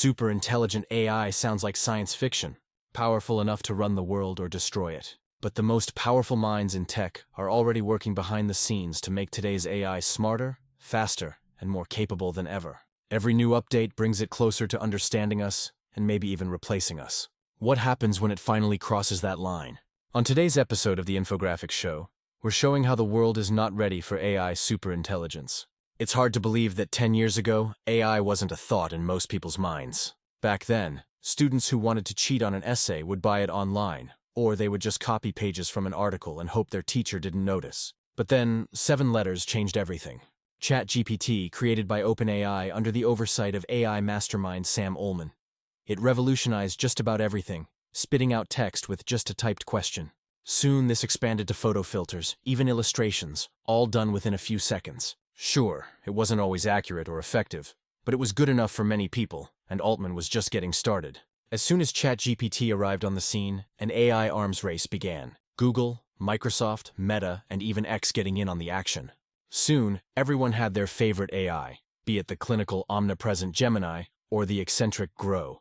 Super intelligent AI sounds like science fiction, powerful enough to run the world or destroy it. But the most powerful minds in tech are already working behind the scenes to make today's AI smarter, faster, and more capable than ever. Every new update brings it closer to understanding us and maybe even replacing us. What happens when it finally crosses that line? On today's episode of the Infographics Show, we're showing how the world is not ready for AI superintelligence. It's hard to believe that 10 years ago, AI wasn't a thought in most people's minds. Back then, students who wanted to cheat on an essay would buy it online, or they would just copy pages from an article and hope their teacher didn't notice. But then, 7 letters changed everything. ChatGPT, created by OpenAI under the oversight of AI mastermind Sam Altman. It revolutionized just about everything, spitting out text with just a typed question. Soon this expanded to photo filters, even illustrations, all done within a few seconds. Sure, it wasn't always accurate or effective, but it was good enough for many people, and Altman was just getting started. As soon as ChatGPT arrived on the scene, an AI arms race began. Google, Microsoft, Meta, and even X getting in on the action. Soon, everyone had their favorite AI, be it the clinical omnipresent Gemini or the eccentric Grow.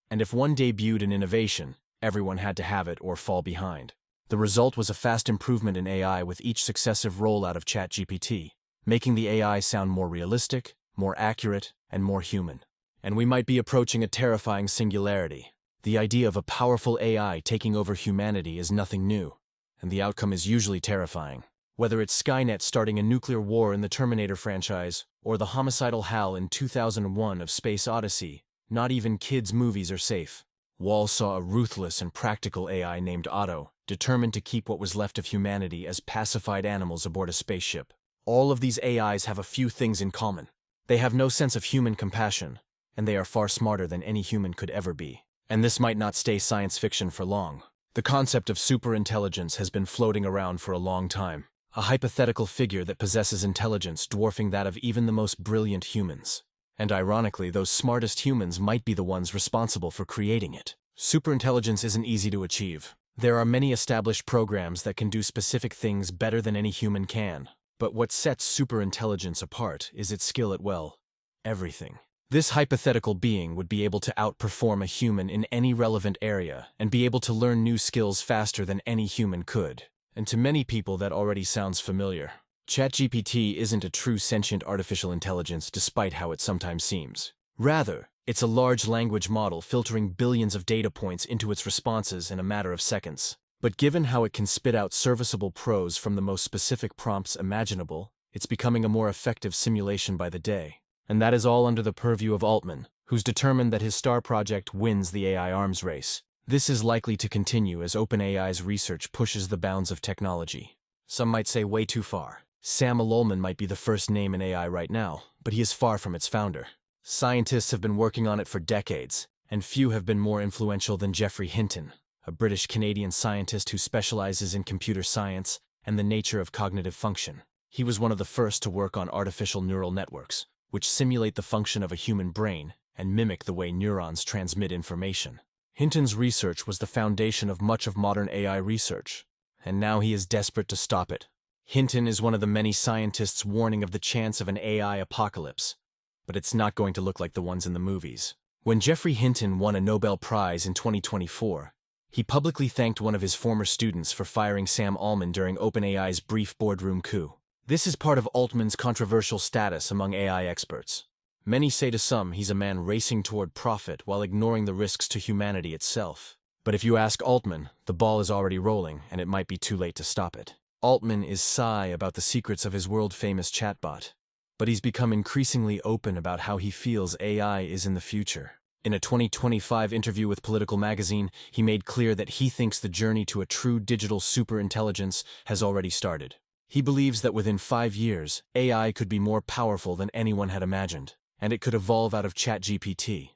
And if one debuted an innovation, everyone had to have it or fall behind. The result was a fast improvement in AI with each successive rollout of ChatGPT, making the AI sound more realistic, more accurate, and more human. And we might be approaching a terrifying singularity. The idea of a powerful AI taking over humanity is nothing new, and the outcome is usually terrifying. Whether it's Skynet starting a nuclear war in the Terminator franchise, or the homicidal HAL in 2001 of Space Odyssey, not even kids' movies are safe. Wall saw a ruthless and practical AI named Otto, determined to keep what was left of humanity as pacified animals aboard a spaceship. All of these AIs have a few things in common. They have no sense of human compassion, and they are far smarter than any human could ever be. And this might not stay science fiction for long. The concept of superintelligence has been floating around for a long time, a hypothetical figure that possesses intelligence dwarfing that of even the most brilliant humans. And ironically, those smartest humans might be the ones responsible for creating it. Superintelligence isn't easy to achieve. There are many established programs that can do specific things better than any human can. But what sets superintelligence apart is its skill at, well, everything. This hypothetical being would be able to outperform a human in any relevant area and be able to learn new skills faster than any human could. And to many people that already sounds familiar. ChatGPT isn't a true sentient artificial intelligence despite how it sometimes seems. Rather, it's a large language model filtering billions of data points into its responses in a matter of seconds. But given how it can spit out serviceable prose from the most specific prompts imaginable, it's becoming a more effective simulation by the day. And that is all under the purview of Altman, who's determined that his star project wins the AI arms race. This is likely to continue as OpenAI's research pushes the bounds of technology. Some might say way too far. Sam Altman might be the first name in AI right now, but he is far from its founder. Scientists have been working on it for decades, and few have been more influential than Geoffrey Hinton, a British-Canadian scientist who specializes in computer science and the nature of cognitive function. He was one of the first to work on artificial neural networks, which simulate the function of a human brain and mimic the way neurons transmit information. Hinton's research was the foundation of much of modern AI research, and now he is desperate to stop it. Hinton is one of the many scientists warning of the chance of an AI apocalypse, but it's not going to look like the ones in the movies. When Geoffrey Hinton won a Nobel Prize in 2024, he publicly thanked one of his former students for firing Sam Altman during OpenAI's brief boardroom coup. This is part of Altman's controversial status among AI experts. Many say to some he's a man racing toward profit while ignoring the risks to humanity itself. But if you ask Altman, the ball is already rolling and it might be too late to stop it. Altman is shy about the secrets of his world-famous chatbot, but he's become increasingly open about how he feels AI is in the future. In a 2025 interview with Political magazine, he made clear that he thinks the journey to a true digital superintelligence has already started. He believes that within 5 years, AI could be more powerful than anyone had imagined, and it could evolve out of ChatGPT.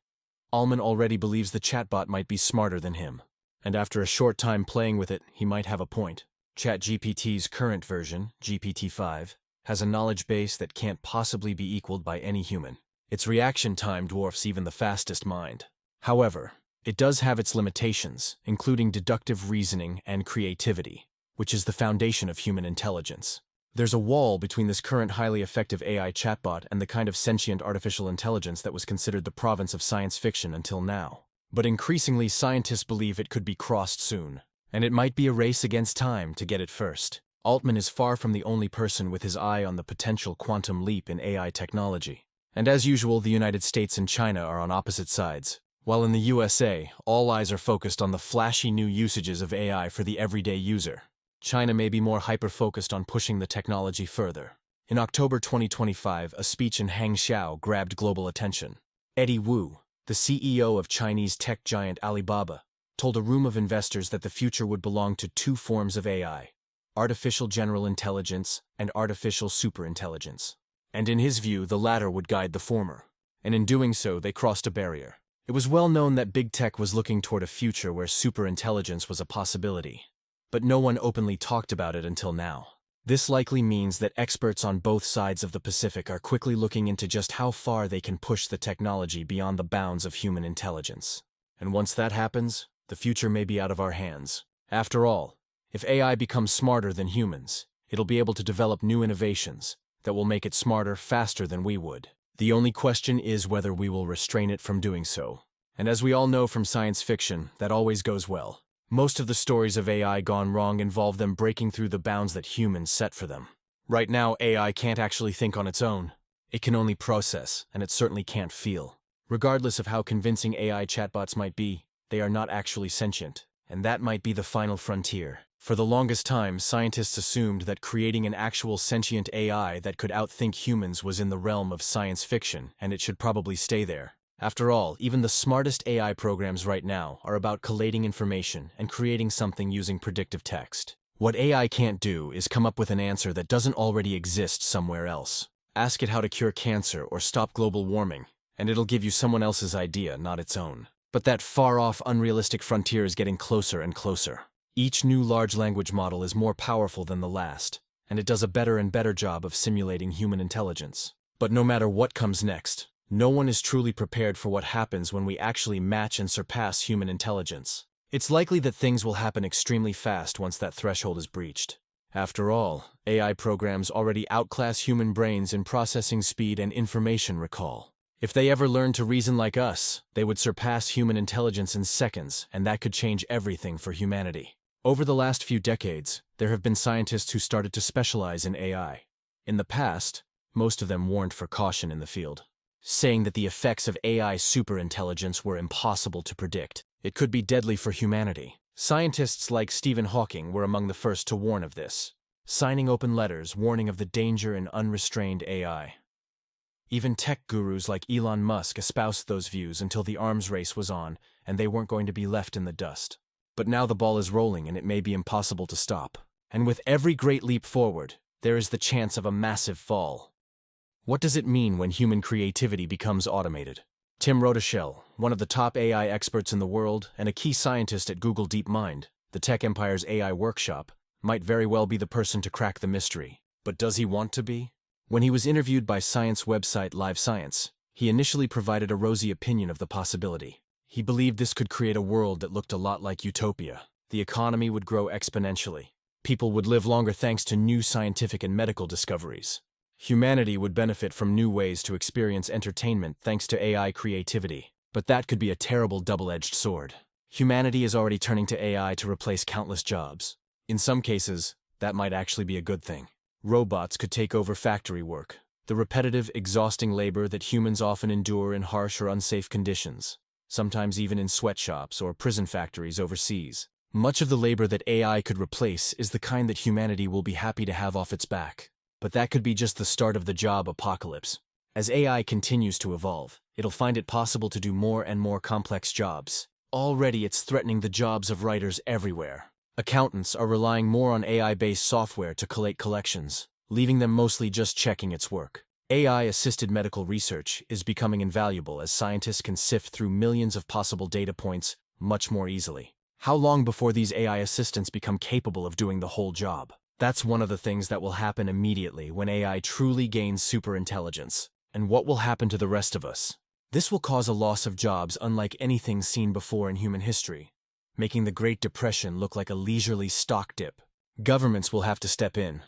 Altman already believes the chatbot might be smarter than him, and after a short time playing with it, he might have a point. ChatGPT's current version, GPT-5, has a knowledge base that can't possibly be equaled by any human. Its reaction time dwarfs even the fastest mind. However, it does have its limitations, including deductive reasoning and creativity, which is the foundation of human intelligence. There's a wall between this current highly effective AI chatbot and the kind of sentient artificial intelligence that was considered the province of science fiction until now. But increasingly, scientists believe it could be crossed soon, and it might be a race against time to get it first. Altman is far from the only person with his eye on the potential quantum leap in AI technology. And as usual, the United States and China are on opposite sides. While in the USA, all eyes are focused on the flashy new usages of AI for the everyday user, China may be more hyper-focused on pushing the technology further. In October 2025, a speech in Hangzhou grabbed global attention. Eddie Wu, the CEO of Chinese tech giant Alibaba, told a room of investors that the future would belong to two forms of AI: artificial general intelligence and artificial superintelligence. And in his view, the latter would guide the former. And in doing so, they crossed a barrier. It was well known that big tech was looking toward a future where superintelligence was a possibility, but no one openly talked about it until now. This likely means that experts on both sides of the Pacific are quickly looking into just how far they can push the technology beyond the bounds of human intelligence. And once that happens, the future may be out of our hands. After all, if AI becomes smarter than humans, it'll be able to develop new innovations that will make it smarter faster than we would. The only question is whether we will restrain it from doing so. And as we all know from science fiction, that always goes well. Most of the stories of AI gone wrong involve them breaking through the bounds that humans set for them. Right now, AI can't actually think on its own. It can only process, and it certainly can't feel. Regardless of how convincing AI chatbots might be, they are not actually sentient, and that might be the final frontier. For the longest time, scientists assumed that creating an actual sentient AI that could outthink humans was in the realm of science fiction, and it should probably stay there. After all, even the smartest AI programs right now are about collating information and creating something using predictive text. What AI can't do is come up with an answer that doesn't already exist somewhere else. Ask it how to cure cancer or stop global warming, and it'll give you someone else's idea, not its own. But that far-off, unrealistic frontier is getting closer and closer. Each new large language model is more powerful than the last, and it does a better and better job of simulating human intelligence. But no matter what comes next, no one is truly prepared for what happens when we actually match and surpass human intelligence. It's likely that things will happen extremely fast once that threshold is breached. After all, AI programs already outclass human brains in processing speed and information recall. If they ever learned to reason like us, they would surpass human intelligence in seconds, and that could change everything for humanity. Over the last few decades, there have been scientists who started to specialize in AI. In the past, most of them warned for caution in the field, saying that the effects of AI superintelligence were impossible to predict. It could be deadly for humanity. Scientists like Stephen Hawking were among the first to warn of this, signing open letters warning of the danger in unrestrained AI. Even tech gurus like Elon Musk espoused those views until the arms race was on, and they weren't going to be left in the dust. But now the ball is rolling, and it may be impossible to stop. And with every great leap forward, there is the chance of a massive fall. What does it mean when human creativity becomes automated? Tim Rodeschel, one of the top AI experts in the world and a key scientist at Google DeepMind, the tech empire's AI workshop, might very well be the person to crack the mystery. But does he want to be? When he was interviewed by science website Live Science, he initially provided a rosy opinion of the possibility. He believed this could create a world that looked a lot like utopia. The economy would grow exponentially. People would live longer thanks to new scientific and medical discoveries. Humanity would benefit from new ways to experience entertainment thanks to AI creativity. But that could be a terrible double-edged sword. Humanity is already turning to AI to replace countless jobs. In some cases, that might actually be a good thing. Robots could take over factory work, the repetitive, exhausting labor that humans often endure in harsh or unsafe conditions, sometimes even in sweatshops or prison factories overseas. Much of the labor that AI could replace is the kind that humanity will be happy to have off its back. But that could be just the start of the job apocalypse. As AI continues to evolve, it'll find it possible to do more and more complex jobs. Already it's threatening the jobs of writers everywhere. Accountants are relying more on AI-based software to collate collections, leaving them mostly just checking its work. AI-assisted medical research is becoming invaluable as scientists can sift through millions of possible data points much more easily. How long before these AI assistants become capable of doing the whole job? That's one of the things that will happen immediately when AI truly gains superintelligence. And what will happen to the rest of us? This will cause a loss of jobs unlike anything seen before in human history, making the Great Depression look like a leisurely stock dip. Governments will have to step in,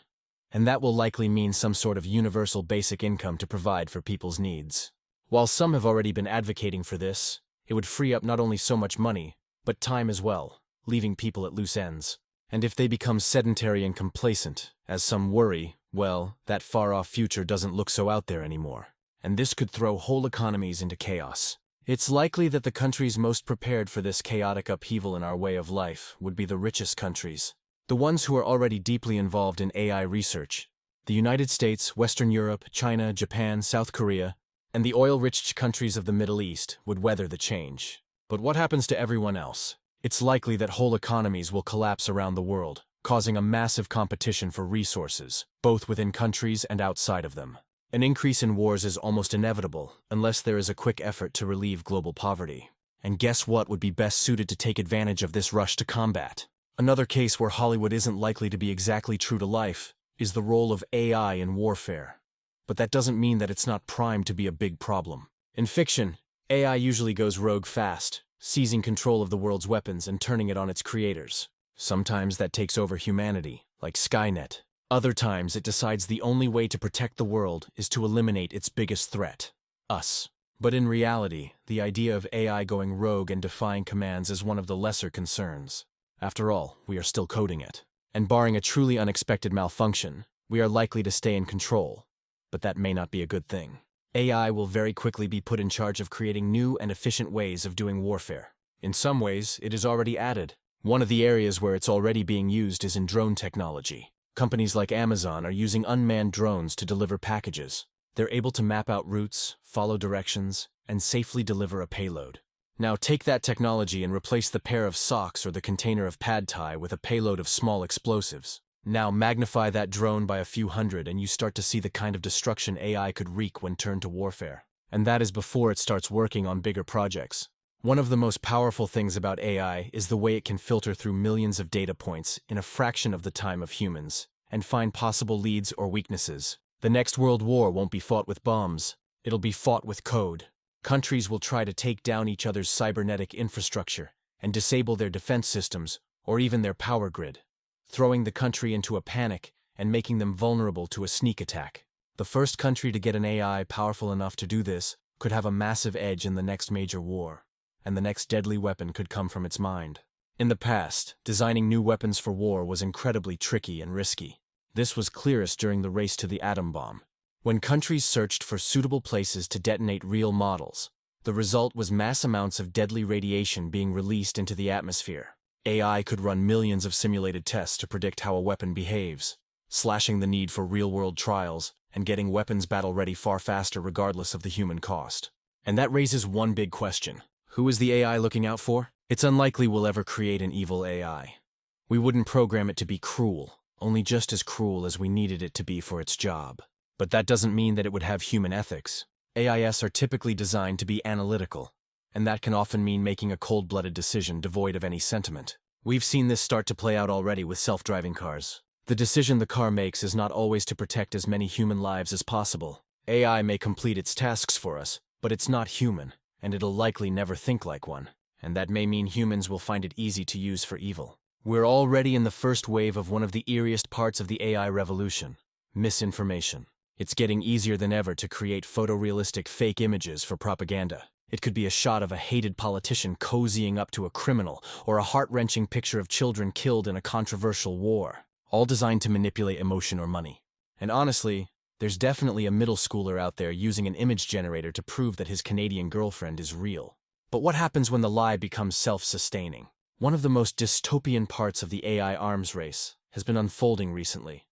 and that will likely mean some sort of universal basic income to provide for people's needs. While some have already been advocating for this, it would free up not only so much money, but time as well, leaving people at loose ends. And if they become sedentary and complacent, as some worry, well, that far-off future doesn't look so out there anymore. And this could throw whole economies into chaos. It's likely that the countries most prepared for this chaotic upheaval in our way of life would be the richest countries, the ones who are already deeply involved in AI research. The United States, Western Europe, China, Japan, South Korea, and the oil-rich countries of the Middle East would weather the change. But what happens to everyone else? It's likely that whole economies will collapse around the world, causing a massive competition for resources, both within countries and outside of them. An increase in wars is almost inevitable, unless there is a quick effort to relieve global poverty. And guess what would be best suited to take advantage of this rush to combat? Another case where Hollywood isn't likely to be exactly true to life is the role of AI in warfare. But that doesn't mean that it's not primed to be a big problem. In fiction, AI usually goes rogue fast, seizing control of the world's weapons and turning it on its creators. Sometimes that takes over humanity, like Skynet. Other times it decides the only way to protect the world is to eliminate its biggest threat, us. But in reality, the idea of AI going rogue and defying commands is one of the lesser concerns. After all, we are still coding it. And barring a truly unexpected malfunction, we are likely to stay in control. But that may not be a good thing. AI will very quickly be put in charge of creating new and efficient ways of doing warfare. In some ways, it is already added. One of the areas where it's already being used is in drone technology. Companies like Amazon are using unmanned drones to deliver packages. They're able to map out routes, follow directions, and safely deliver a payload. Now take that technology and replace the pair of socks or the container of pad thai with a payload of small explosives. Now magnify that drone by a few hundred and you start to see the kind of destruction AI could wreak when turned to warfare. And that is before it starts working on bigger projects. One of the most powerful things about AI is the way it can filter through millions of data points in a fraction of the time of humans, and find possible leads or weaknesses. The next world war won't be fought with bombs, it'll be fought with code. Countries will try to take down each other's cybernetic infrastructure and disable their defense systems or even their power grid, throwing the country into a panic and making them vulnerable to a sneak attack. The first country to get an AI powerful enough to do this could have a massive edge in the next major war, and the next deadly weapon could come from its mind. In the past, designing new weapons for war was incredibly tricky and risky. This was clearest during the race to the atom bomb. When countries searched for suitable places to detonate real models, the result was mass amounts of deadly radiation being released into the atmosphere. AI could run millions of simulated tests to predict how a weapon behaves, slashing the need for real-world trials and getting weapons battle-ready far faster regardless of the human cost. And that raises one big question. Who is the AI looking out for? It's unlikely we'll ever create an evil AI. We wouldn't program it to be cruel, only just as cruel as we needed it to be for its job. But that doesn't mean that it would have human ethics. AIs are typically designed to be analytical, and that can often mean making a cold-blooded decision devoid of any sentiment. We've seen this start to play out already with self-driving cars. The decision the car makes is not always to protect as many human lives as possible. AI may complete its tasks for us, but it's not human, and it'll likely never think like one. And that may mean humans will find it easy to use for evil. We're already in the first wave of one of the eeriest parts of the AI revolution: misinformation. It's getting easier than ever to create photorealistic fake images for propaganda. It could be a shot of a hated politician cozying up to a criminal, or a heart-wrenching picture of children killed in a controversial war, all designed to manipulate emotion or money. And honestly, there's definitely a middle schooler out there using an image generator to prove that his Canadian girlfriend is real. But what happens when the lie becomes self-sustaining? One of the most dystopian parts of the AI arms race has been unfolding recently,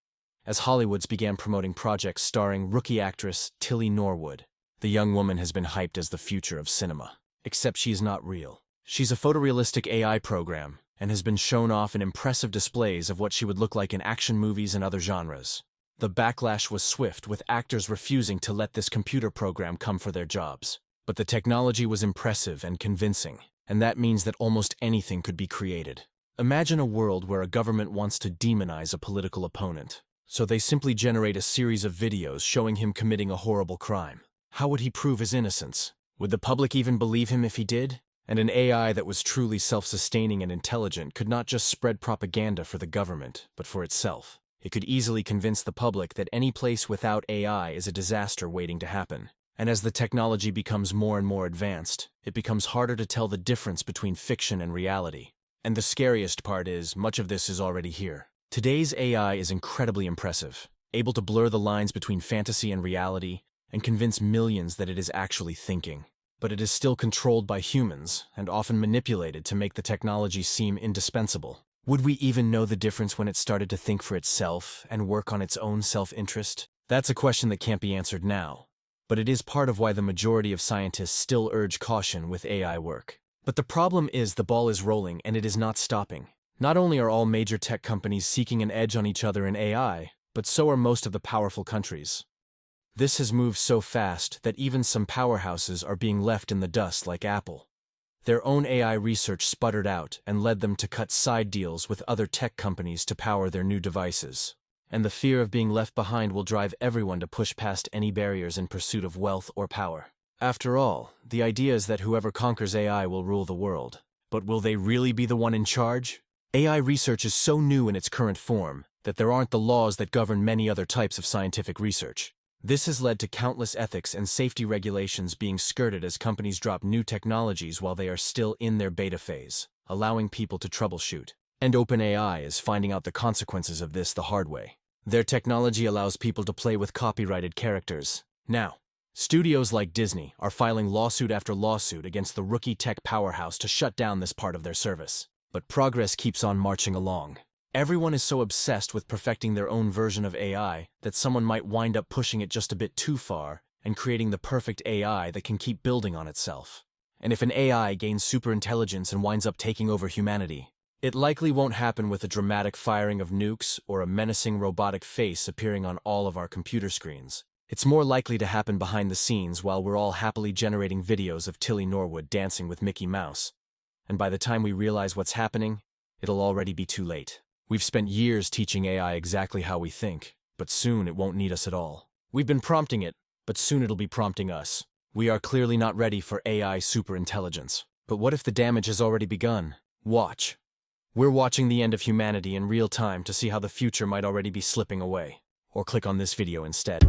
as Hollywood's began promoting projects starring rookie actress Tilly Norwood. The young woman has been hyped as the future of cinema, except she is not real. She's a photorealistic AI program and has been shown off in impressive displays of what she would look like in action movies and other genres. The backlash was swift, with actors refusing to let this computer program come for their jobs. But the technology was impressive and convincing, and that means that almost anything could be created. Imagine a world where a government wants to demonize a political opponent, so they simply generate a series of videos showing him committing a horrible crime. How would he prove his innocence? Would the public even believe him if he did? And an AI that was truly self-sustaining and intelligent could not just spread propaganda for the government, but for itself. It could easily convince the public that any place without AI is a disaster waiting to happen. And as the technology becomes more and more advanced, it becomes harder to tell the difference between fiction and reality. And the scariest part is, much of this is already here. Today's AI is incredibly impressive, able to blur the lines between fantasy and reality and convince millions that it is actually thinking. But it is still controlled by humans and often manipulated to make the technology seem indispensable. Would we even know the difference when it started to think for itself and work on its own self-interest? That's a question that can't be answered now. But it is part of why the majority of scientists still urge caution with AI work. But the problem is the ball is rolling and it is not stopping. Not only are all major tech companies seeking an edge on each other in AI, but so are most of the powerful countries. This has moved so fast that even some powerhouses are being left in the dust like Apple. Their own AI research sputtered out and led them to cut side deals with other tech companies to power their new devices. And the fear of being left behind will drive everyone to push past any barriers in pursuit of wealth or power. After all, the idea is that whoever conquers AI will rule the world. But will they really be the one in charge? AI research is so new in its current form that there aren't the laws that govern many other types of scientific research. This has led to countless ethics and safety regulations being skirted as companies drop new technologies while they are still in their beta phase, allowing people to troubleshoot. And OpenAI is finding out the consequences of this the hard way. Their technology allows people to play with copyrighted characters. Now, studios like Disney are filing lawsuit after lawsuit against the rookie tech powerhouse to shut down this part of their service. But progress keeps on marching along. Everyone is so obsessed with perfecting their own version of AI that someone might wind up pushing it just a bit too far and creating the perfect AI that can keep building on itself. And if an AI gains superintelligence and winds up taking over humanity, it likely won't happen with a dramatic firing of nukes or a menacing robotic face appearing on all of our computer screens. It's more likely to happen behind the scenes while we're all happily generating videos of Tilly Norwood dancing with Mickey Mouse. And by the time we realize what's happening, it'll already be too late. We've spent years teaching AI exactly how we think, but soon it won't need us at all. We've been prompting it, but soon it'll be prompting us. We are clearly not ready for AI superintelligence. But what if the damage has already begun? Watch. We're watching the end of humanity in real time to see how the future might already be slipping away. Or click on this video instead.